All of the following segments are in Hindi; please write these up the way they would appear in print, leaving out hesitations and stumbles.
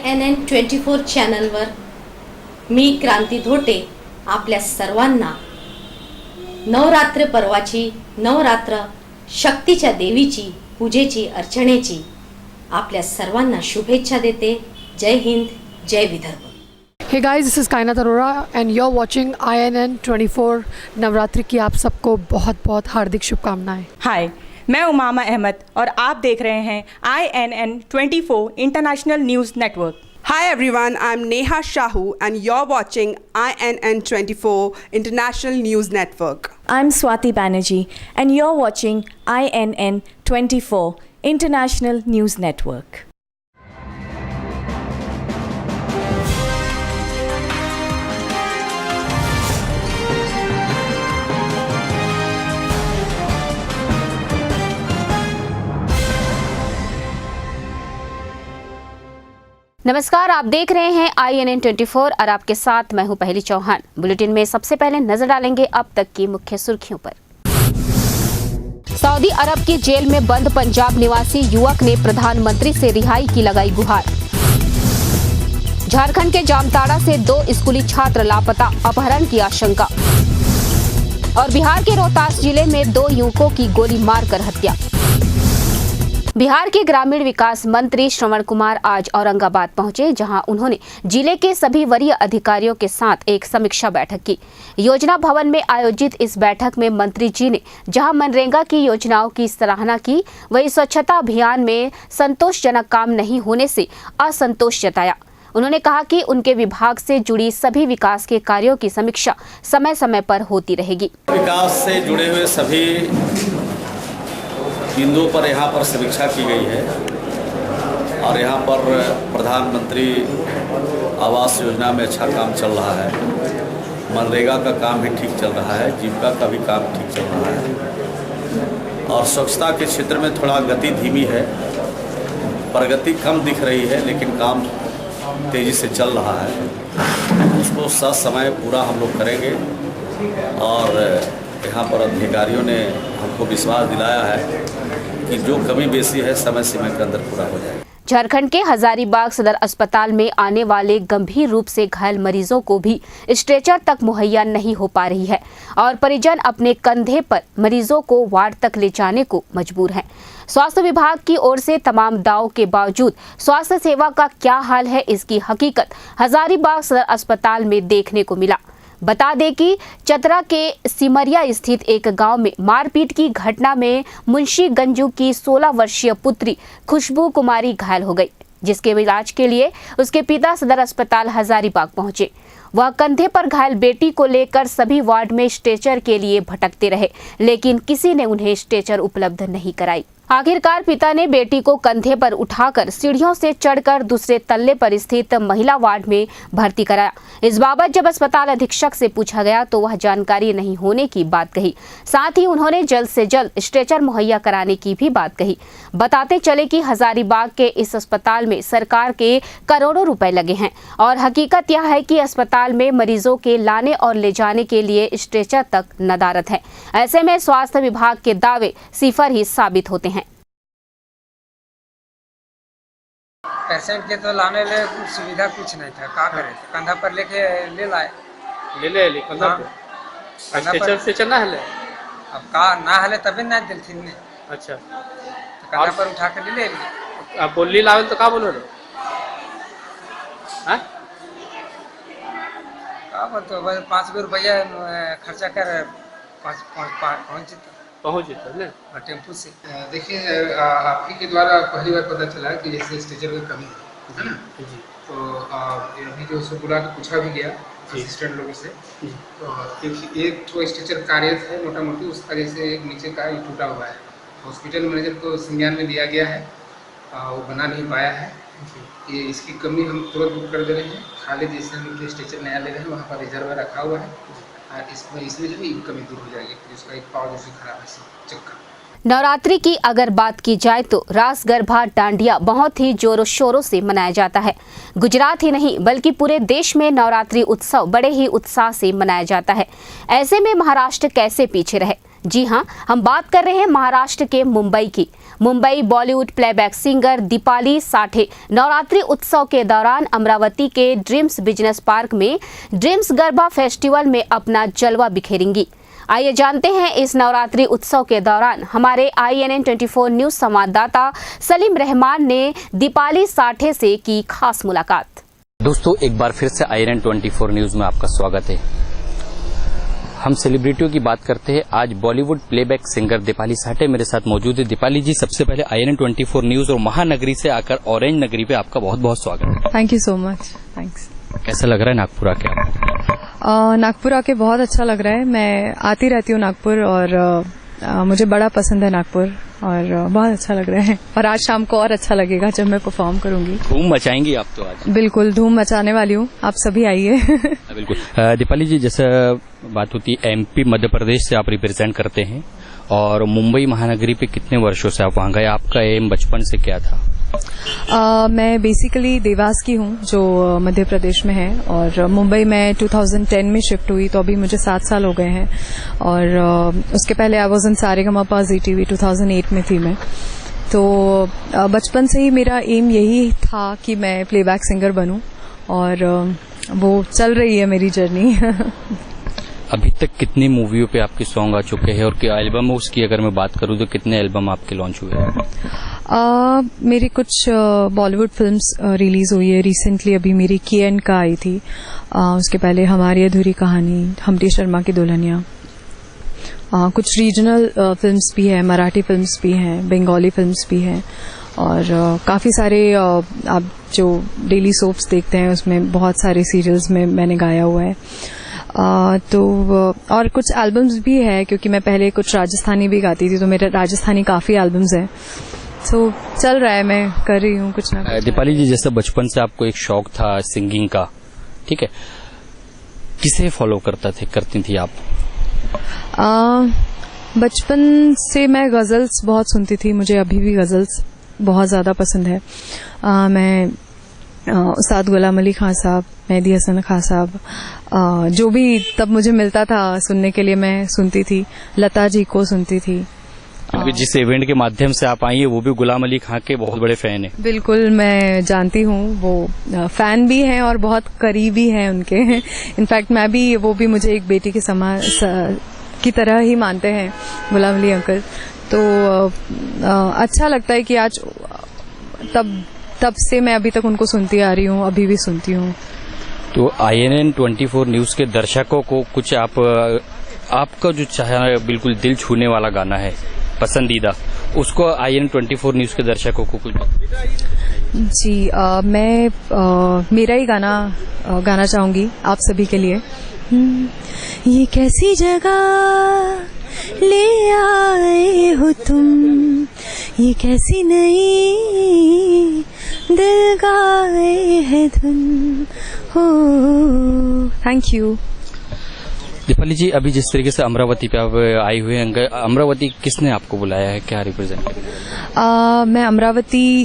INN24 चॅनलवर मी क्रांती धोटे आपल्या सर्वांना नवरात्र पर्वाची, नवरात्र शक्तीच्या देवीची, पूजेची, अर्चनेची आपल्या सर्वांना शुभेच्छा देते. जय हिंद, जय Vidarbha. Hey guys, this is कायनात Arora and you're watching INN24 Navratri की आप सबको बहुत बहुत हार्दिक शुभकामनाएं. हाय, मैं उमामा अहमद और आप देख रहे हैं INN24 international news network. Hi everyone, I'm Neha Shahu and you're watching INN24 International News Network. I'm Swati Banerjee and you're watching INN24 International News Network. नमस्कार, आप देख रहे हैं INN24 और आपके साथ मैं हूं पहली चौहान. बुलेटिन में सबसे पहले नजर डालेंगे अब तक की मुख्य सुर्खियों पर. सऊदी अरब की जेल में बंद पंजाब निवासी युवक ने प्रधानमंत्री से रिहाई की लगाई गुहार. झारखंड के जामताड़ा से 2 स्कूली छात्र लापता, अपहरण की आशंका. और बिहार के रोहतास जिले में 2 युवकों की गोली मारकर हत्या. बिहार के ग्रामीण विकास मंत्री श्रवण कुमार आज औरंगाबाद पहुंचे, जहां उन्होंने जिले के सभी वरीय अधिकारियों के साथ एक समीक्षा बैठक की. योजना भवन में आयोजित इस बैठक में मंत्री जी ने जहां मनरेगा की योजनाओं की सराहना की, वहीं स्वच्छता अभियान में संतोषजनक काम नहीं होने से असंतोष जताया. उन्होंने कहा कि उनके विभाग से जुड़ी सभी विकास के कार्यों की समीक्षा समय समय पर होती रहेगी. विकास से जुड़े हुए सभी बिंदुओं पर यहाँ पर समीक्षा की गई है और यहाँ पर प्रधानमंत्री आवास योजना में अच्छा काम चल रहा है. मनरेगा का काम भी ठीक चल रहा है, जीविका का भी काम ठीक चल रहा है और स्वच्छता के क्षेत्र में थोड़ा गति धीमी है, प्रगति कम दिख रही है, लेकिन काम तेज़ी से चल रहा है. उसको समय पूरा हम लोग करेंगे और यहाँ पर अधिकारियों ने हमको विश्वास दिलाया है कि जो कमी बेसी है समय सीमा के अंदर पूरा हो जाएगा. झारखंड के हजारीबाग सदर अस्पताल में आने वाले गंभीर रूप से घायल मरीजों को भी स्ट्रेचर तक मुहैया नहीं हो पा रही है और परिजन अपने कंधे पर मरीजों को वार्ड तक ले जाने को मजबूर हैं. स्वास्थ्य विभाग की ओर से तमाम दावों के बावजूद स्वास्थ्य सेवा का क्या हाल है, इसकी हकीकत हजारीबाग सदर अस्पताल में देखने को मिला. बता दें कि चतरा के सिमरिया स्थित एक गांव में मारपीट की घटना में मुंशी गंजू की 16 वर्षीय पुत्री खुशबू कुमारी घायल हो गई, जिसके इलाज के लिए उसके पिता सदर अस्पताल हजारीबाग पहुंचे. वह कंधे पर घायल बेटी को लेकर सभी वार्ड में स्ट्रेचर के लिए भटकते रहे, लेकिन किसी ने उन्हें स्ट्रेचर उपलब्ध नहीं कराई. आखिरकार पिता ने बेटी को कंधे पर उठाकर सीढ़ियों से चढ़कर दूसरे तल्ले पर स्थित महिला वार्ड में भर्ती कराया. इस बाबत जब अस्पताल अधीक्षक से पूछा गया तो वह जानकारी नहीं होने की बात कही. साथ ही उन्होंने जल्द से जल्द स्ट्रेचर मुहैया कराने की भी बात कही. बताते चले कि हजारीबाग के इस अस्पताल में सरकार के करोड़ों रुपए लगे हैं और हकीकत यह है कि अस्पताल में मरीजों के लाने और ले जाने के लिए स्ट्रेचर तक नदारद है. ऐसे में स्वास्थ्य विभाग के दावे सिफर ही साबित होते हैं. पेशेंट के तो लाने ले सुविधा कुछ नहीं था, क्या करे, कंधा पर लेके ले लाए, ले कंधा पे स्ट्रेचर से चलना है ले. अब का ना हले तभी ना दिलथिन ने. अच्छा, तो कंधा पर उठा के ले लिए. अब बोली लावे तो का बोलो रे? हां, का बोल तो 5 रुपया खर्चा कर पहुंच जिता ले टेम्पू से. देखिए, आपके के द्वारा पहली बार पता चला कि जैसे स्ट्रेचर की कमी है ना जी. तो अभी जो उसको बुला के पूछा भी गया असिस्टेंट लोगों से, तो एक तो स्ट्रेचर कार्यरत है मोटा मोटी, उसका जैसे एक नीचे का ही टूटा हुआ है. हॉस्पिटल मैनेजर को संज्ञान में दिया गया है, वो बना नहीं पाया है. ये इसकी कमी हम तुरंत दूर कर दे रहे हैं. खाली जैसे हम स्ट्रेचर नया ले रहे हैं वहाँ पर रिजर्व रखा हुआ है, इसमें जो है कमी दूर हो जाएगी. जिसका एक पाव जैसे खराब है चक्कर. नवरात्रि की अगर बात की जाए तो रास गरबा डांडिया बहुत ही जोरों शोरों से मनाया जाता है. गुजरात ही नहीं बल्कि पूरे देश में नवरात्रि उत्सव बड़े ही उत्साह से मनाया जाता है. ऐसे में महाराष्ट्र कैसे पीछे रहे? जी हां, हम बात कर रहे हैं महाराष्ट्र के मुंबई की. मुंबई बॉलीवुड प्लेबैक सिंगर दीपाली साठे नवरात्रि उत्सव के दौरान अमरावती के ड्रीम्स बिजनेस पार्क में ड्रीम्स गरबा फेस्टिवल में अपना जलवा बिखेरेंगी। आइए जानते हैं इस नवरात्रि उत्सव के दौरान हमारे INN 24 न्यूज संवाददाता सलीम रहमान ने दीपाली साठे से की खास मुलाकात। दोस्तों, एक बार फिर से INN 24 न्यूज में आपका स्वागत है। हम सेलिब्रिटियों की बात करते हैं। आज बॉलीवुड प्लेबैक सिंगर दीपाली साठे मेरे साथ मौजूद है। दीपाली जी, सबसे पहले INN 24 न्यूज और महानगरी से आकर ऑरेंज नगरी पे आपका बहुत बहुत स्वागत है। Thank you so much. Thanks. कैसा लग रहा है नागपुर आके आपको? नागपुर आके बहुत अच्छा लग रहा है। मैं आती रहती हूँ नागपुर और मुझे बड़ा पसंद है नागपुर और बहुत अच्छा लग रहा है। और आज शाम को और अच्छा लगेगा जब मैं परफॉर्म करूंगी। धूम मचाएंगी आप तो आज? बिल्कुल धूम मचाने वाली हूँ, आप सभी आइए। बिल्कुल। दीपाली जी, जैसा बात होती है MP मध्य प्रदेश से आप रिप्रेजेंट करते हैं और मुंबई महानगरी पे कितने वर्षों से आप वहाँ गए? आपका एम बचपन से क्या था? मैं बेसिकली देवास की हूँ जो मध्य प्रदेश में है और मुंबई में 2010 में शिफ्ट हुई, तो अभी मुझे 7 साल हो गए हैं। और उसके पहले I was in Sa Re Ga Ma Pa ZTV 2008 में थी मैं। तो बचपन से ही मेरा एम यही था कि मैं प्लेबैक सिंगर बनूं और वो चल रही है मेरी जर्नी। अभी तक कितनी मूवियों पे आपके सॉन्ग आ चुके हैं और क्या एल्बम उसकी अगर मैं बात करूं तो कितने एल्बम आपके लॉन्च हुए हैं? मेरी कुछ बॉलीवुड फिल्म्स रिलीज हुई है रिसेंटली। अभी मेरी KN का आई थी। उसके पहले हमारी अधूरी कहानी, हमटी शर्मा की दुल्हनिया। कुछ रीजनल फिल्म्स भी हैं, मराठी फिल्म्स भी हैं, बंगाली फिल्म्स भी हैं और काफ़ी सारे आप जो डेली सोप्स देखते हैं उसमें बहुत सारे सीरियल्स में मैंने गाया हुआ है। तो और कुछ एल्बम्स भी है क्योंकि मैं पहले कुछ राजस्थानी भी गाती थी, तो मेरे राजस्थानी काफ़ी एल्बम्स हैं। तो चल रहा है, मैं कर रही हूँ कुछ ना। दीपाली जी, जैसे बचपन से आपको एक शौक था सिंगिंग का, ठीक है, किसे फॉलो करती थी आप? बचपन से मैं गज़ल्स बहुत सुनती थी। मुझे अभी भी गज़ल्स बहुत ज़्यादा पसंद है। मैं उस्ताद गुलाम अली खां साहब, मेहदी हसन खां साहब, जो भी तब मुझे मिलता था सुनने के लिए मैं सुनती थी। लता जी को सुनती थी। जिस इवेंट के माध्यम से आप आई है वो भी गुलाम अली खां के बहुत बड़े फैन हैं। बिल्कुल, मैं जानती हूँ, वो फैन भी हैं और बहुत करीबी हैं उनके। इनफैक्ट मैं भी, वो भी मुझे एक बेटी के समान की तरह ही मानते हैं, गुलाम अली अंकल। तो अच्छा लगता है कि आज तब से मैं अभी तक उनको सुनती आ रही हूँ, अभी भी सुनती हूँ। तो INN 24 न्यूज के दर्शकों को कुछ आपका जो चाहे बिल्कुल दिल छूने वाला गाना है पसंदीदा, उसको INN 24 न्यूज के दर्शकों को कुछ? जी, मैं मेरा ही गाना चाहूंगी आप सभी के लिए। ये कैसी जगह ले आए हो तुम, ये कैसी नई दिल गाए है धुन हो। Thank you. दीपाली जी, अभी जिस तरीके से अमरावती पे आप आए हुए हैं, अमरावती किसने आपको बुलाया है, क्या रिप्रेजेंट? मैं अमरावती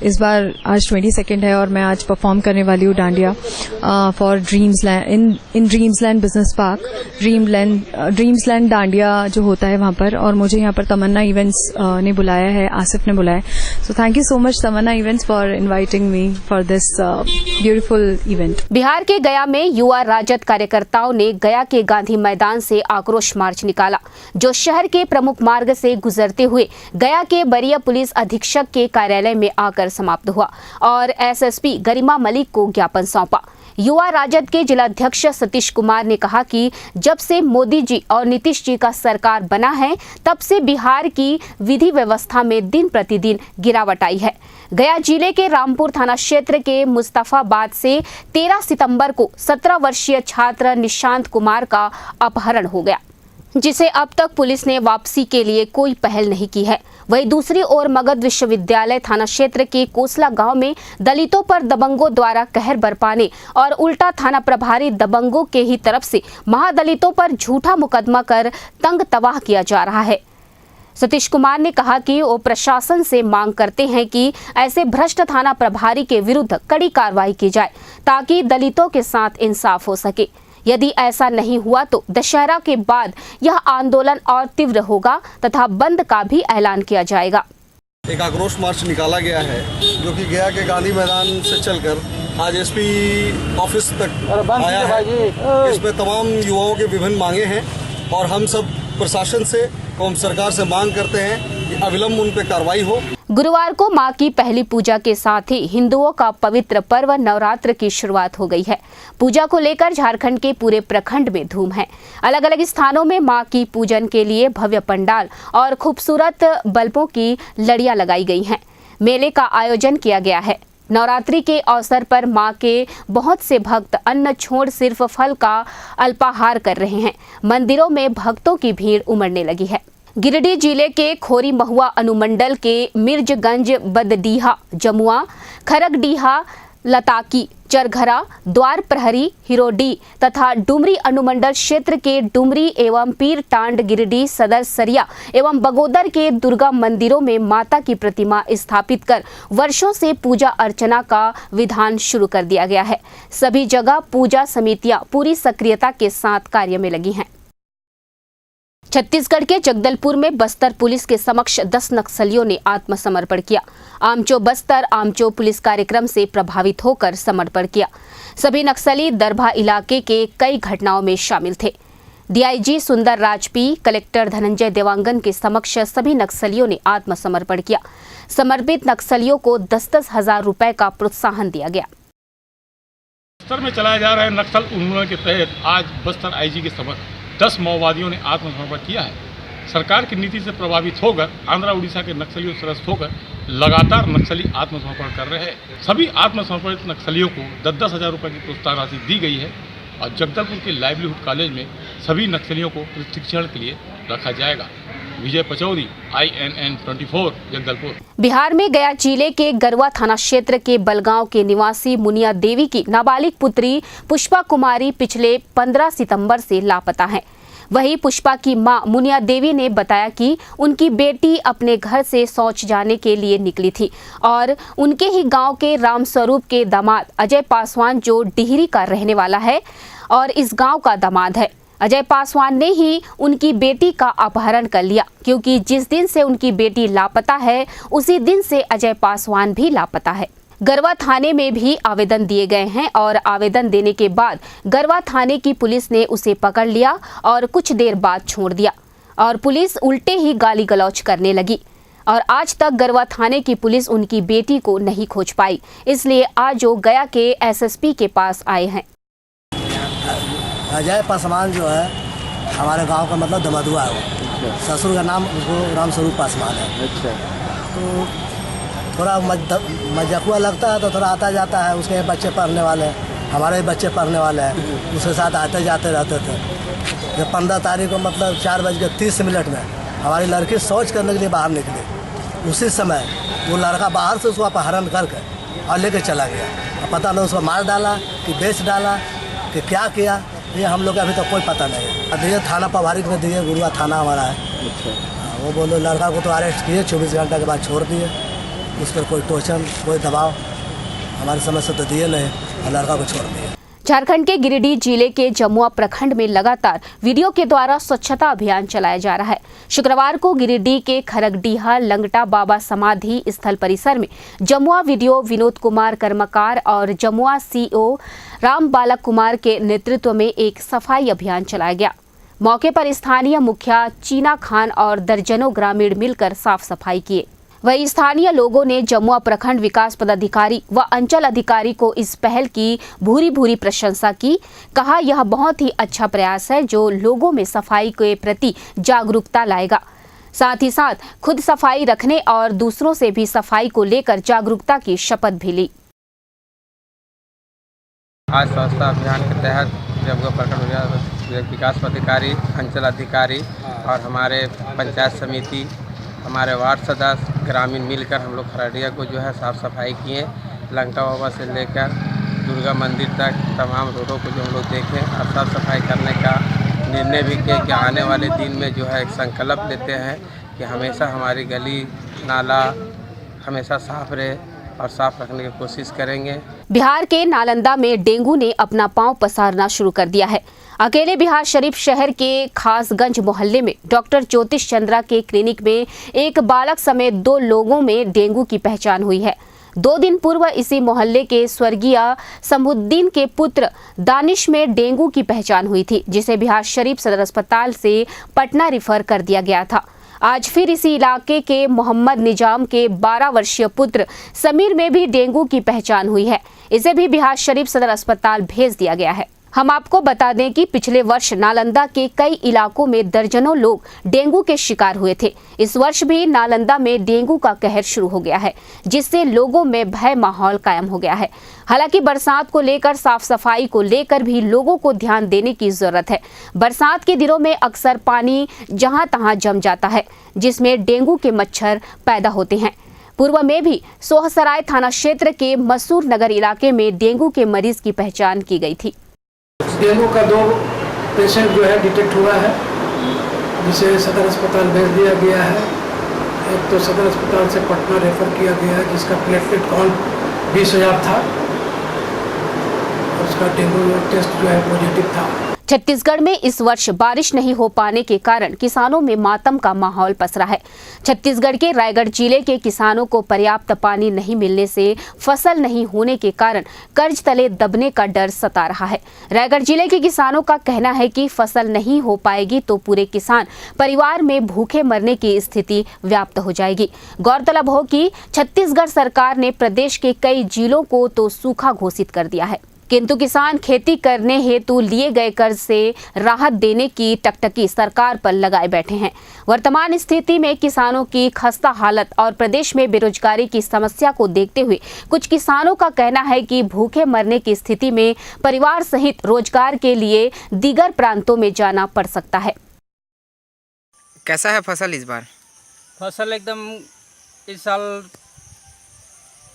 इस बार आज 22 है और मैं आज परफॉर्म करने वाली हूँ dandiya for Dreamsland in Dreamsland Business Park. Dreamsland dandiya जो होता है वहाँ पर, और मुझे यहाँ पर तमन्ना इवेंट्स ने बुलाया है, आसिफ ने बुलाया है। So thank you so much Tamanna events for inviting me for this beautiful event. Bihar के गया में युवा राजद कार्यकर्ताओं ने गया के गांधी मैदान से आक्रोश मार्च निकाला, जो शहर के प्रमुख मार्ग से गुजरते हुए गया के वरीय पुलिस अधीक्षक के कार्यालय में आकर समाप्त हुआ और SSP गरिमा मलिक को ज्ञापन सौंपा। युवा राजद के जिलाध्यक्ष सतीश कुमार ने कहा कि जब से मोदी जी और नीतीश जी का सरकार बना है, तब से बिहार की विधि व्यवस्था में दिन प्रतिदिन गिरावट आई है। गया जिले के रामपुर थाना क्षेत्र के मुस्तफाबाद से 13 सितंबर को 17 वर्षीय छात्र निशांत कुमार का अपहरण हो गया, जिसे अब तक पुलिस ने वापसी के लिए कोई पहल नहीं की है। वहीं दूसरी ओर मगध विश्वविद्यालय थाना क्षेत्र के कोसला गांव में दलितों पर दबंगों द्वारा कहर बरपाने और उल्टा थाना प्रभारी दबंगों के ही तरफ से महादलितों पर झूठा मुकदमा कर तंग तबाह किया जा रहा है। सतीश कुमार ने कहा कि वो प्रशासन से मांग करते हैं कि ऐसे भ्रष्ट थाना प्रभारी के विरुद्ध कड़ी कार्रवाई की जाए, ताकि दलितों के साथ इंसाफ हो सके। यदि ऐसा नहीं हुआ तो दशहरा के बाद यह आंदोलन और तीव्र होगा तथा बंद का भी ऐलान किया जाएगा। एक आक्रोश मार्च निकाला गया है जो कि गया के गांधी मैदान से चलकर आज एसपी ऑफिस तक आया है। इसमें तमाम युवाओं के विभिन्न मांगे हैं और हम सब प्रशासन से एवं सरकार से मांग करते हैं कि अविलंब उन पर कार्रवाई हो। गुरुवार को मां की पहली पूजा के साथ ही हिंदुओं का पवित्र पर्व नवरात्र की शुरुआत हो गई है। पूजा को लेकर झारखंड के पूरे प्रखंड में धूम है। अलग अलग स्थानों में मां की पूजन के लिए भव्य पंडाल और खूबसूरत बल्बों की लड़ियां लगाई गई हैं। मेले का आयोजन किया गया है। नवरात्रि के अवसर पर मां के बहुत से भक्त अन्न छोड़ सिर्फ फल का अल्पाहार कर रहे हैं। मंदिरों में भक्तों की भीड़ उमड़ने लगी है। गिरिडीह जिले के खोरी महुआ अनुमंडल के मिर्जगंज, बदडीहा, जमुआ, खरगडीहा, लताकी, चरघरा, द्वार प्रहरी, हिरोडी तथा डुमरी अनुमंडल क्षेत्र के डुमरी एवं पीर टांड, गिरिडीह सदर, सरिया एवं बगोदर के दुर्गा मंदिरों में माता की प्रतिमा स्थापित कर वर्षों से पूजा अर्चना का विधान शुरू कर दिया गया है। सभी जगह पूजा समितियां पूरी सक्रियता के साथ कार्य में लगी हैं। छत्तीसगढ़ के जगदलपुर में बस्तर पुलिस के समक्ष 10 नक्सलियों ने आत्मसमर्पण किया। आमचो बस्तर आमचो पुलिस कार्यक्रम से प्रभावित होकर समर्पण किया। सभी नक्सली दरभा इलाके के कई घटनाओं में शामिल थे। डीआईजी सुंदर राजपी, कलेक्टर धनंजय देवांगन के समक्ष सभी नक्सलियों ने आत्मसमर्पण किया। समर्पित नक्सलियों को 10-10 हजार रुपए का प्रोत्साहन दिया गया। बस्तर में चलाए जा रहे नक्सल उन्मूलन के तहत आज बस्तर आईजी के समक्ष 10 माओवादियों ने आत्मसमर्पण किया है। सरकार की नीति से प्रभावित होकर आंध्र उड़ीसा के नक्सलियों से त्रस्त होकर लगातार नक्सली आत्मसमर्पण कर रहे हैं। सभी आत्मसमर्पित नक्सलियों को 10-10 हजार रुपये की प्रोत्साहन राशि दी गई है और जगदलपुर के लाइवलीहुड कॉलेज में सभी नक्सलियों को प्रशिक्षण के लिए रखा जाएगा। विजय पचौरी, INN 24, जगदलपुर। बिहार में गया जिले के गरवा थाना क्षेत्र के बलगांव के निवासी मुनिया देवी की नाबालिग पुत्री पुष्पा कुमारी पिछले 15 सितंबर से लापता है। वहीं पुष्पा की मां मुनिया देवी ने बताया कि उनकी बेटी अपने घर से शौच जाने के लिए निकली थी और उनके ही गांव के रामस्वरूप के दामाद अजय पासवान, जो डिहरी का रहने वाला है और इस गांव का दामाद है, अजय पासवान ने ही उनकी बेटी का अपहरण कर लिया, क्योंकि जिस दिन से उनकी बेटी लापता है उसी दिन से अजय पासवान भी लापता है। गरवा थाने में भी आवेदन दिए गए हैं और आवेदन देने के बाद गरवा थाने की पुलिस ने उसे पकड़ लिया और कुछ देर बाद छोड़ दिया और पुलिस उल्टे ही गाली गलौज करने लगी और आज तक गरवा थाने की पुलिस उनकी बेटी को नहीं खोज पाई। इसलिए आज वो गया के SSP के पास आए हैं। अजय पासवान जो है हमारे गांव का मतलब दमदुआ है। वो ससुर का नाम उसको रामस्वरूप पासवान है। तो थोड़ा मजाकुआ लगता है तो थोड़ा आता जाता है। उसके बच्चे पढ़ने वाले हैं, हमारे भी बच्चे पढ़ने वाले हैं, उसके साथ आते जाते रहते थे। जब 15 तारीख को मतलब 4:30 में हमारी लड़की शौच करने के लिए बाहर निकली, उसी समय वो लड़का बाहर से उसको अपहरण करके और लेके चला गया। अब पता नहीं उसको मार डाला कि बेच डाला कि क्या किया, ये हम लोग अभी तक कोई पता नहीं है। दिए थाना प्रभारिक में दिए, गुरुआ थाना हमारा है। वो बोलो लड़का को तो अरेस्ट किए, 24 घंटे के बाद छोड़ दिए। उस पर कोई टोचन कोई दबाव हमारे समझ से तो दिए नहीं और लड़का को छोड़ दिए। झारखंड के गिरिडीह जिले के जमुआ प्रखंड में लगातार वीडियो के द्वारा स्वच्छता अभियान चलाया जा रहा है। शुक्रवार को गिरिडीह के खरगडीहा लंगटा बाबा समाधि स्थल परिसर में जमुआ वीडियो विनोद कुमार कर्मकार और जमुआ CO राम बालक कुमार के नेतृत्व में एक सफाई अभियान चलाया गया। मौके पर स्थानीय मुखिया चीना खान और दर्जनों ग्रामीण मिलकर साफ सफाई किए। वहीं स्थानीय लोगों ने जमुआ प्रखंड विकास पदाधिकारी व अंचल अधिकारी को इस पहल की भूरी प्रशंसा की। कहा यह बहुत ही अच्छा प्रयास है जो लोगों में सफाई के प्रति जागरूकता लाएगा। साथ ही साथ खुद सफाई रखने और दूसरों से भी सफाई को लेकर जागरूकता की शपथ भी ली। आज स्वच्छता अभियान के तहत जमुआ प्रखंड विकास पदाधिकारी, अंचल अधिकारी और हमारे पंचायत समिति, हमारे वार्ड सदस्य, ग्रामीण मिलकर हम लोग खरड़िया को जो है साफ़ सफाई किए। लंका बाबा से लेकर दुर्गा मंदिर तक तमाम रोडों को जो हम लोग देखें और साफ़ सफाई करने का निर्णय भी किया कि आने वाले दिन में जो है एक संकल्प लेते हैं कि हमेशा हमारी गली नाला हमेशा साफ रहे और साफ रखने की कोशिश करेंगे। बिहार के नालंदा में डेंगू ने अपना पांव पसारना शुरू कर दिया है। अकेले बिहार शरीफ शहर के खासगंज मोहल्ले में डॉक्टर ज्योतिष चंद्रा के क्लिनिक में एक बालक समेत 2 लोगों में डेंगू की पहचान हुई है। 2 दिन पूर्व इसी मोहल्ले के स्वर्गीय समुद्दीन के पुत्र दानिश में डेंगू की पहचान हुई थी, जिसे बिहार शरीफ सदर अस्पताल से पटना रिफर कर दिया गया था। आज फिर इसी इलाके के मोहम्मद निजाम के 12 वर्षीय पुत्र समीर में भी डेंगू की पहचान हुई है। इसे भी बिहार शरीफ सदर अस्पताल भेज दिया गया है। हम आपको बता दें कि पिछले वर्ष नालंदा के कई इलाकों में दर्जनों लोग डेंगू के शिकार हुए थे। इस वर्ष भी नालंदा में डेंगू का कहर शुरू हो गया है, जिससे लोगों में भय माहौल कायम हो गया है। हालांकि बरसात को लेकर साफ सफाई को लेकर भी लोगों को ध्यान देने की जरूरत है। बरसात के दिनों में अक्सर पानी जहां तहां जम जाता है, जिसमें डेंगू के मच्छर पैदा होते हैं। पूर्व में भी सोहसराय थाना क्षेत्र के मसूर नगर इलाके में डेंगू के मरीज की पहचान की गई थी। डेंगू का 2 पेशेंट जो है डिटेक्ट हुआ है, जिसे सदर अस्पताल भेज दिया गया है। एक तो सदर अस्पताल से पटना रेफर किया गया है, जिसका प्लेटलेट काउंट 20,000 था। उसका डेंगू टेस्ट जो है पॉजिटिव था। छत्तीसगढ़ में इस वर्ष बारिश नहीं हो पाने के कारण किसानों में मातम का माहौल पसरा है। छत्तीसगढ़ के रायगढ़ जिले के किसानों को पर्याप्त पानी नहीं मिलने से फसल नहीं होने के कारण कर्ज तले दबने का डर सता रहा है। रायगढ़ जिले के किसानों का कहना है कि फसल नहीं हो पाएगी तो पूरे किसान परिवार में भूखे मरने की स्थिति व्याप्त हो जाएगी। गौरतलब हो कि छत्तीसगढ़ सरकार ने प्रदेश के कई जिलों को तो सूखा घोषित कर दिया है, किंतु किसान खेती करने हेतु लिए गए कर्ज से राहत देने की टकटकी सरकार पर लगाए बैठे हैं। वर्तमान स्थिति में किसानों की खस्ता हालत और प्रदेश में बेरोजगारी की समस्या को देखते हुए कुछ किसानों का कहना है कि भूखे मरने की स्थिति में परिवार सहित रोजगार के लिए दीगर प्रांतों में जाना पड़ सकता है। कैसा है फसल इस बार? फसल एकदम इस साल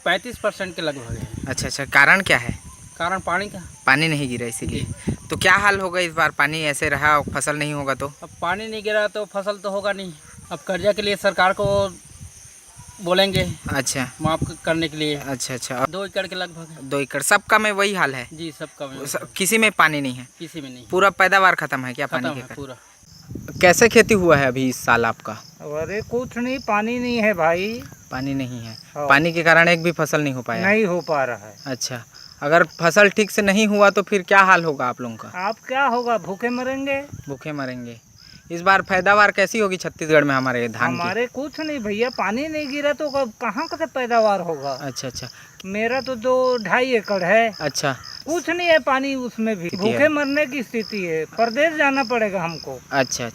35% के लगभग है। अच्छा, कारण क्या है? कारण पानी नहीं गिरा इसीलिए। तो क्या हाल होगा इस बार? पानी ऐसे रहा और फसल नहीं होगा तो? अब पानी नहीं गिरा तो फसल तो होगा नहीं। अब कर्जा के लिए सरकार को बोलेंगे, अच्छा, माफ करने के लिए। अच्छा 2 एकड़ के लगभग। 2 एकड़ सबका में वही हाल है जी, सबका में। किसी में पानी नहीं है? किसी में नहीं। पूरा पैदावार खत्म है क्या पानी के कारण? पूरा। कैसे खेती हुआ है अभी इस साल आपका? अरे कुछ नहीं, पानी नहीं है भाई। पानी नहीं है, पानी के कारण एक भी फसल नहीं हो पाया? नहीं हो पा रहा है। अच्छा, अगर फसल ठीक से नहीं हुआ तो फिर क्या हाल होगा आप लोगों का? आप क्या होगा, भूखे मरेंगे। भूखे मरेंगे। इस बार पैदावार कैसी होगी छत्तीसगढ़ में हमारे धान की? हमारे कुछ नहीं भैया, पानी नहीं गिरा तो कहाँ का पैदावार होगा। अच्छा, मेरा तो 2-2.5 एकड़ है। अच्छा, कुछ नहीं है पानी, उसमें भी भूखे मरने की स्थिति है। प्रदेश जाना पड़ेगा हमको। अच्छा,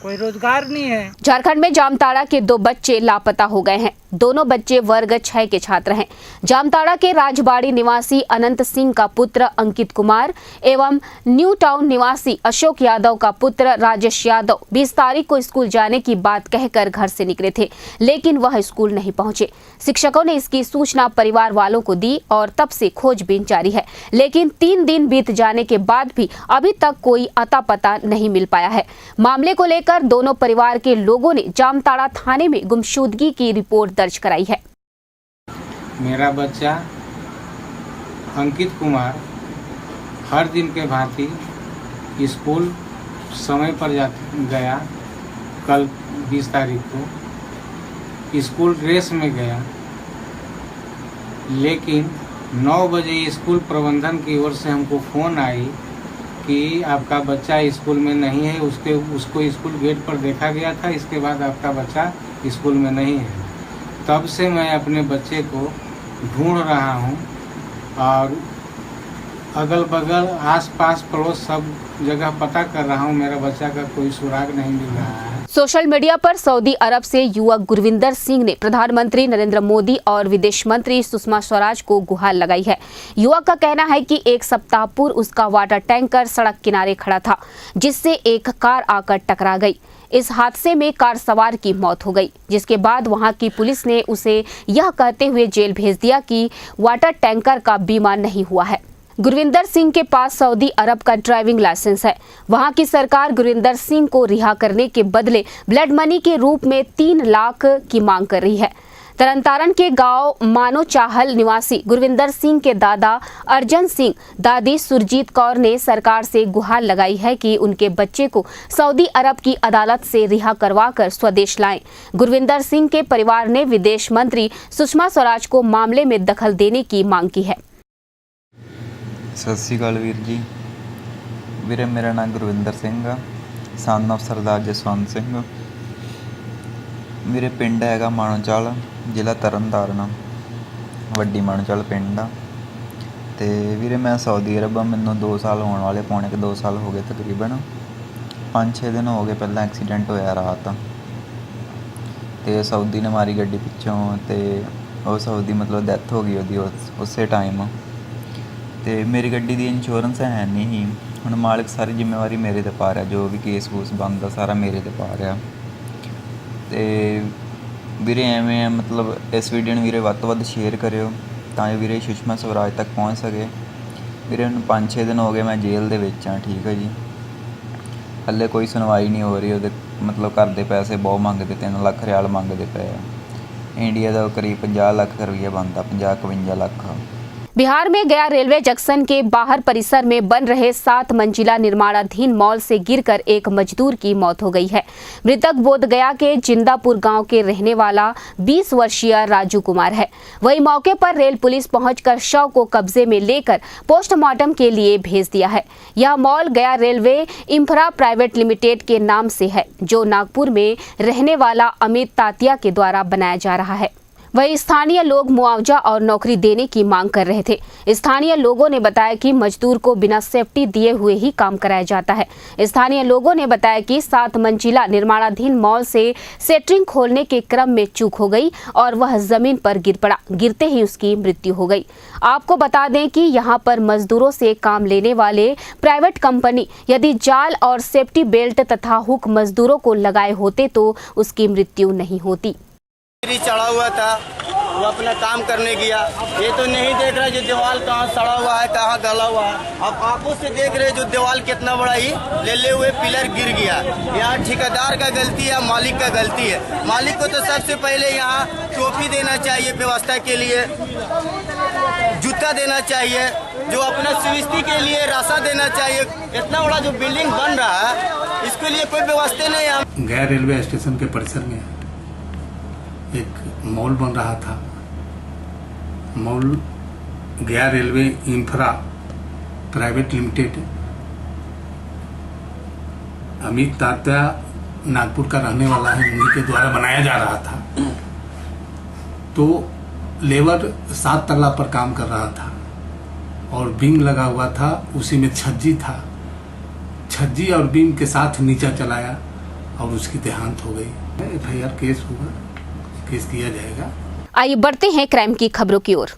कोई रोजगार नहीं है। झारखंड में जामताड़ा के 2 बच्चे लापता हो गए हैं। दोनों बच्चे वर्ग 6 के छात्र हैं। जामताड़ा के राजबाड़ी निवासी अनंत सिंह का पुत्र अंकित कुमार एवं न्यू टाउन निवासी अशोक यादव का पुत्र राजेश यादव 20 तारीख को स्कूल जाने की बात कहकर घर से निकले थे, लेकिन वह स्कूल नहीं पहुंचे। शिक्षकों ने इसकी सूचना परिवार वालों को दी और तब से खोजबीन जारी है, लेकिन 3 दिन बीत जाने के बाद भी अभी तक कोई अता पता नहीं मिल पाया है। मामले को लेकर दोनों परिवार के लोगों ने जामताड़ा थाने में गुमशुदगी की रिपोर्ट दर्ज कराई है। मेरा बच्चा अंकित कुमार हर दिन के भांति स्कूल समय पर गया। कल 20 तारीख को स्कूल ड्रेस में गया, लेकिन 9 बजे स्कूल प्रबंधन की ओर से हमको फ़ोन आई कि आपका बच्चा स्कूल में नहीं है। उसको स्कूल गेट पर देखा गया था, इसके बाद आपका बच्चा स्कूल में नहीं है। तब से मैं अपने बच्चे को ढूंढ रहा हूं और अगल बगल आसपास पड़ोस सब जगह पता कर रहा हूं। मेरा बच्चा का कोई सुराग नहीं मिल रहा है। सोशल मीडिया पर सऊदी अरब से युवक गुरविंदर सिंह ने प्रधानमंत्री नरेंद्र मोदी और विदेश मंत्री सुषमा स्वराज को गुहार लगाई है। युवक का कहना है कि 1 सप्ताह पूर्व उसका वाटर टैंकर सड़क किनारे खड़ा था, जिससे एक कार आकर टकरा गई। इस हादसे में कार सवार की मौत हो गई, जिसके बाद वहां की पुलिस ने उसे यह कहते हुए जेल भेज दिया कि वाटर टैंकर का बीमा नहीं हुआ है। गुरविंदर सिंह के पास सऊदी अरब का ड्राइविंग लाइसेंस है। वहां की सरकार गुरविंदर सिंह को रिहा करने के बदले ब्लड मनी के रूप में 3 लाख की मांग कर रही है। तरनतारण के गांव मानो चाहल निवासी गुरविंदर सिंह के दादा अर्जन सिंह, दादी सुरजीत कौर ने सरकार से गुहार लगाई है कि उनके बच्चे को सऊदी अरब की अदालत से रिहा करवाकर स्वदेश लाएं। गुरविंदर सिंह के परिवार ने विदेश मंत्री सुषमा स्वराज को मामले में दखल देने की मांग की है। सत श्री अकाल वीर जी। ਵੀਰੇ ਮੇਰਾ ਨਾਮ ਗੁਰਵਿੰਦਰ ਸਿੰਘ ਆ, ਸਨ ਆਫ ਸਰਦਾਰ ਜਸਵੰਤ ਸਿੰਘ। ਮੇਰੇ ਪਿੰਡ ਹੈਗਾ ਮਾਣੋਚਾਲ, ਜ਼ਿਲ੍ਹਾ ਤਰਨਤਾਰਨ, ਵੱਡੀ ਮਾਣੋਚਾਲ ਪਿੰਡ ਆ। ਤੇ ਵੀਰੇ ਮੈਂ ਸਾਊਦੀ ਅਰਬ, ਮੈਨੂੰ 2 ਸਾਲ ਹੋਣ ਵਾਲੇ, ਪੌਣੇ ਕੁ 2 ਸਾਲ ਹੋ ਗਏ ਤਕਰੀਬਨ। 5-6 ਦਿਨ ਹੋ ਗਏ ਪਹਿਲਾਂ ਐਕਸੀਡੈਂਟ ਹੋਇਆ ਰਾਤ, ਤੇ ਸਾਊਦੀ ਨੇ ਮਾਰੀ ਗੱਡੀ ਪਿੱਛੋਂ, ਤੇ ਉਹ ਸਾਊਦੀ ਮਤਲਬ ਡੈਥ ਹੋ ਗਈ ਉਹਦੀ ਉਸੇ ਟਾਈਮ। ਤੇ ਮੇਰੀ ਗੱਡੀ ਦੀ ਇੰਸ਼ੋਰੈਂਸ ਹੈ ਨਹੀਂ ਸੀ। ਹੁਣ ਮਾਲਕ ਸਾਰੀ ਜ਼ਿੰਮੇਵਾਰੀ ਮੇਰੇ 'ਤੇ ਪਾ ਰਿਹਾ, ਜੋ ਵੀ ਕੇਸ ਕੂਸ ਬਣਦਾ ਸਾਰਾ ਮੇਰੇ 'ਤੇ ਪਾ ਰਿਹਾ। ਤੇ ਵੀਰੇ ਐਵੇਂ ਆ, ਮਤਲਬ ਇਸ ਵੀਡੀਓ ਨੂੰ ਵੀਰੇ ਵੱਧ ਤੋਂ ਵੱਧ ਸ਼ੇਅਰ ਕਰਿਓ ਤਾਂ ਜੋ ਵੀਰੇ ਸੁਸ਼ਮਾ ਸਵਰਾਜ ਤੱਕ ਪਹੁੰਚ ਸਕੇ। ਵੀਰੇ ਹੁਣ 5-6 ਦਿਨ ਹੋ ਗਏ ਮੈਂ ਜੇਲ੍ਹ ਦੇ ਵਿੱਚ ਹਾਂ, ਠੀਕ ਹੈ ਜੀ। ਹੱਲੇ ਕੋਈ ਸੁਣਵਾਈ ਨਹੀਂ ਹੋ ਰਹੀ। ਉਹਦੇ ਮਤਲਬ ਘਰ ਦੇ ਪੈਸੇ ਬਹੁਤ ਮੰਗਦੇ, 3 ਲੱਖ ਰਿਆਲ ਮੰਗਦੇ पए ਆ। ਇੰਡੀਆ ਦਾ ਕਰੀਬ 50 ਲੱਖ ਰੁਪਈਆ ਬਣਦਾ, 50-52 ਲੱਖ। बिहार में गया रेलवे जंक्शन के बाहर परिसर में बन रहे 7 मंजिला निर्माणाधीन मॉल से गिरकर एक मजदूर की मौत हो गई है। मृतक बोधगया के जिंदापुर गांव के रहने वाला 20 वर्षीय राजू कुमार है। वही मौके पर रेल पुलिस पहुंचकर शव को कब्जे में लेकर पोस्टमार्टम के लिए भेज दिया है। यह मॉल गया रेलवे इंफ्रा प्राइवेट लिमिटेड के नाम से है, जो नागपुर में रहने वाला अमित तातिया के द्वारा बनाया जा रहा है। वही स्थानीय लोग मुआवजा और नौकरी देने की मांग कर रहे थे। स्थानीय लोगों ने बताया कि मजदूर को बिना सेफ्टी दिए हुए ही काम कराया जाता है। स्थानीय लोगों ने बताया कि 7 मंजिला निर्माणाधीन मॉल से सेटरिंग खोलने के क्रम में चूक हो गई और वह जमीन पर गिर पड़ा। गिरते ही उसकी मृत्यु हो गई। आपको बता दें कि यहाँ पर मजदूरों से काम लेने वाले प्राइवेट कंपनी यदि जाल और सेफ्टी बेल्ट तथा हुक मजदूरों को लगाए होते तो उसकी मृत्यु नहीं होती। चढ़ा हुआ था, वो अपना काम करने गया। ये तो नहीं देख रहा जो दीवार कहाँ सड़ा हुआ है, कहाँ गला हुआ है। अब आंखों से देख रहे जो दीवार कितना बड़ा ही ले हुए पिलर गिर गया। यहाँ ठेकेदार का गलती है, मालिक का गलती है। मालिक को तो सबसे पहले यहाँ टोपी देना चाहिए, व्यवस्था के लिए जूता देना चाहिए, जो अपना सुविधा के लिए रास्ता देना चाहिए। इतना बड़ा जो बिल्डिंग बन रहा है, इसके लिए कोई व्यवस्था नहीं है। गया रेलवे स्टेशन के परिसर में एक मॉल बन रहा था। मॉल गया railway infra private limited, Amit Tatya Nagpur का रहने वाला है, उन्हीं के द्वारा बनाया जा रहा था। तो लेबर 7 तल्ला पर काम कर रहा था और बीम लगा हुआ था, उसी में छज्जी था। छज्जी और बीम के साथ नीचा चलाया और उसकी देहांत हो गई। FIR केस हुआ, केस किया जाएगा। आइए बढ़ते हैं क्राइम की खबरों की ओर।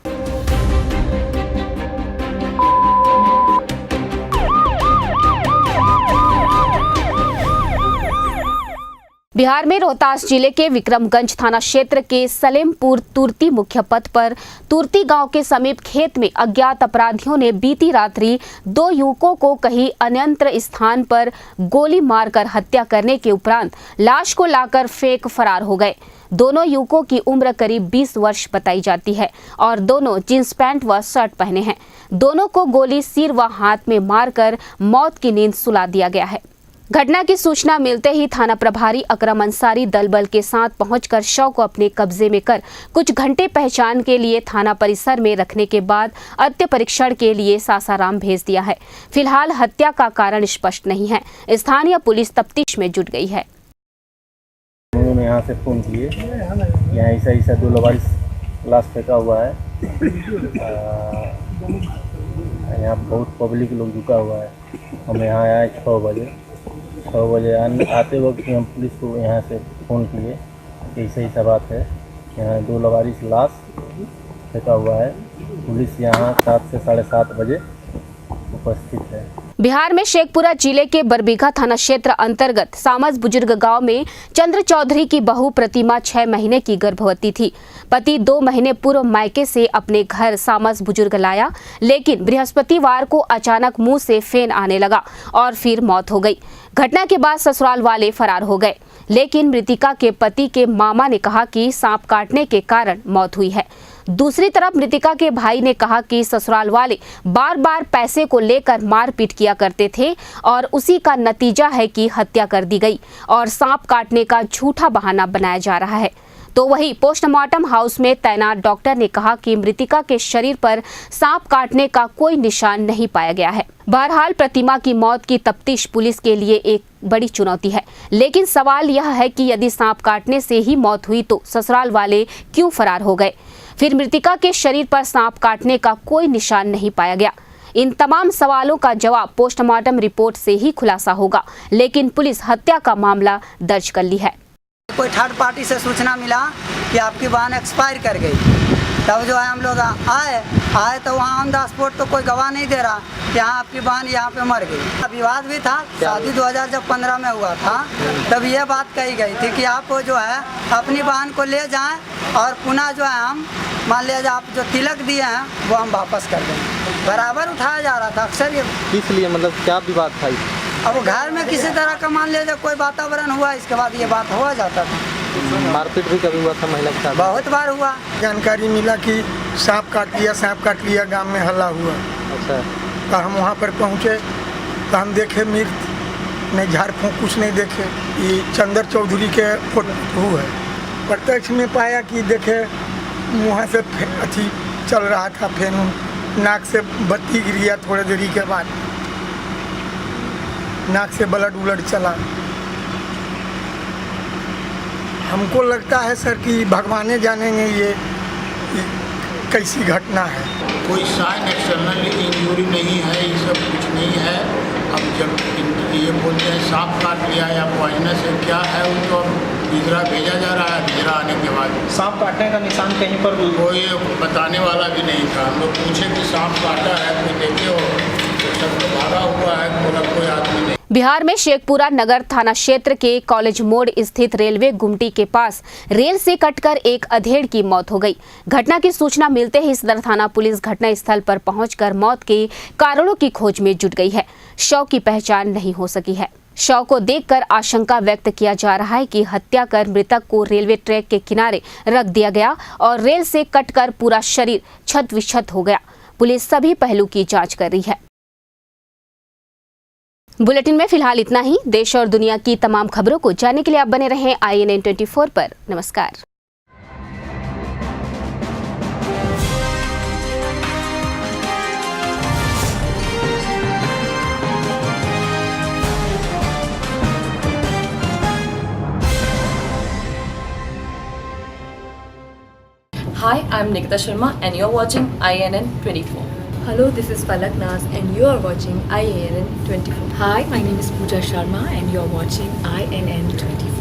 बिहार में रोहतास जिले के विक्रमगंज थाना क्षेत्र के सलेमपुर तुर्ती मुख्य पथ पर तुर्ती गांव के समीप खेत में अज्ञात अपराधियों ने बीती रात्रि 2 युवकों को कहीं अन्यंत्र स्थान पर गोली मारकर हत्या करने के उपरांत लाश को लाकर फेंक फरार हो गए। दोनों युवकों की उम्र करीब 20 वर्ष बताई जाती है और दोनों जींस पैंट व शर्ट पहने हैं। दोनों को गोली सिर व हाथ में मारकर मौत की नींद सुला दिया गया है। घटना की सूचना मिलते ही थाना प्रभारी अकरम अंसारी दल बल के साथ पहुंचकर शव को अपने कब्जे में कर कुछ घंटे पहचान के लिए थाना परिसर में रखने के बाद अंत्य परीक्षण के लिए सासाराम भेज दिया है। फिलहाल हत्या का कारण स्पष्ट नहीं है। स्थानीय पुलिस तफ्तीश में जुट गई है। उन्होंने यहाँ से फोन किए, यहाँ ऐसा 2 लवारिस लाश फेंका हुआ है। यहाँ बहुत पब्लिक लोग झुका हुआ है। हम यहाँ आए 6 बजे आते वक्त हम पुलिस को यहाँ से फ़ोन किए कि ऐसा बात है, यहाँ 2 लवारिस लाश फेंका हुआ है। पुलिस यहाँ 7 से 7:30 बजे उपस्थित है। बिहार में शेखपुरा जिले के बरबीघा थाना क्षेत्र अंतर्गत सामस बुजुर्ग गांव में चंद्र चौधरी की बहू प्रतिमा 6 महीने की गर्भवती थी। पति 2 महीने पूर्व मायके से अपने घर सामस बुजुर्ग लाया, लेकिन बृहस्पतिवार को अचानक मुंह से फेन आने लगा और फिर मौत हो गई। घटना के बाद ससुराल वाले फरार हो गए, लेकिन मृतिका के पति के मामा ने कहा कि सांप काटने के कारण मौत हुई है। दूसरी तरफ मृतिका के भाई ने कहा कि ससुराल वाले बार बार पैसे को लेकर मारपीट किया करते थे और उसी का नतीजा है कि हत्या कर दी गई और सांप काटने का झूठा बहाना बनाया जा रहा है। तो वहीं पोस्टमार्टम हाउस में तैनात डॉक्टर ने कहा कि मृतिका के शरीर पर सांप काटने का कोई निशान नहीं पाया गया है। बहरहाल प्रतिमा की मौत की तफ्तीश पुलिस के लिए एक बड़ी चुनौती है, लेकिन सवाल यह है कि यदि सांप काटने से ही मौत हुई तो ससुराल वाले क्यों फरार हो गए? फिर मृतिका के शरीर पर सांप काटने का कोई निशान नहीं पाया गया। इन तमाम सवालों का जवाब पोस्टमार्टम रिपोर्ट से ही खुलासा होगा, लेकिन पुलिस हत्या का मामला दर्ज कर ली है। कोई थर्ड पार्टी से सूचना मिला कि आपकी वाहन एक्सपायर कर गई, तब जो है हम लोग आए तो वहाँ ऑन द स्पॉट तो कोई गवाह नहीं दे रहा कि हाँ आपकी बहन यहाँ पे मर गई। विवाद भी था, शादी 2015 में हुआ था, तब ये बात कही गई थी कि आप जो है अपनी बहन को ले जाएं और पुनः जो है हम मान लीजिए आप जो तिलक दिए हैं वो हम वापस कर दें। बराबर उठाया जा रहा था अक्सर ये। किस लिए, मतलब क्या विवाद था? अब घर में किसी तरह का मान लीजिए कोई वातावरण हुआ, इसके बाद ये बात हुआ जाता था। मारपीट भी कभी हुआ था महिला के साथ? बहुत बार हुआ। जानकारी मिला कि सांप काट लिया गांव में हल्ला हुआ। अच्छा। तो हम वहाँ पर पहुँचे तो हम देखे मृत नहीं, झाड़ फूँक कुछ नहीं देखे। ये चंद्र चौधरी के फोटो है। प्रत्यक्ष में पाया कि देखे मुँह से अथी चल रहा था, फेन नाक से बत्ती गिर गया, थोड़ी देरी के बाद नाक से ब्लड उलड चला। हमको लगता है सर कि भगवान जानेंगे ये कैसी घटना है। कोई साइन एक्सटर्नल इंजरी नहीं है, ये सब कुछ नहीं है। अब जब ये बोलते हैं सांप काट लिया या पॉइजनस है, क्या है वो तो बिजरा भेजा जा रहा है। बिजरा आने के बाद सांप काटने का निशान कहीं पर कोई बताने वाला भी नहीं था। हम लोग पूछे कि सांप काटा है, कोई देखे हो, तो सब तो भागा हुआ है, कोई आदमी नहीं। बिहार में शेखपुरा नगर थाना क्षेत्र के कॉलेज मोड़ स्थित रेलवे गुमटी के पास रेल से कटकर एक अधेड़ की मौत हो गई। घटना की सूचना मिलते ही सदर थाना पुलिस घटना स्थल पर पहुंचकर मौत के कारणों की खोज में जुट गई है। शव की पहचान नहीं हो सकी है। शव को देखकर आशंका व्यक्त किया जा रहा है कि हत्या कर मृतक को रेलवे ट्रैक के किनारे रख दिया गया और रेल से कटकर पूरा शरीर छत विक्षत हो गया। पुलिस सभी पहलू की जांच कर रही है। बुलेटिन में फिलहाल इतना ही। देश और दुनिया की तमाम खबरों को जानने के लिए आप बने रहें INN 24 पर। नमस्कार। Hi, I'm Nikita Sharma and you're watching INN 24. Hello, this is Palak Naz and you are watching INN 24. Hi, my name is Pooja Sharma and you are watching INN 24.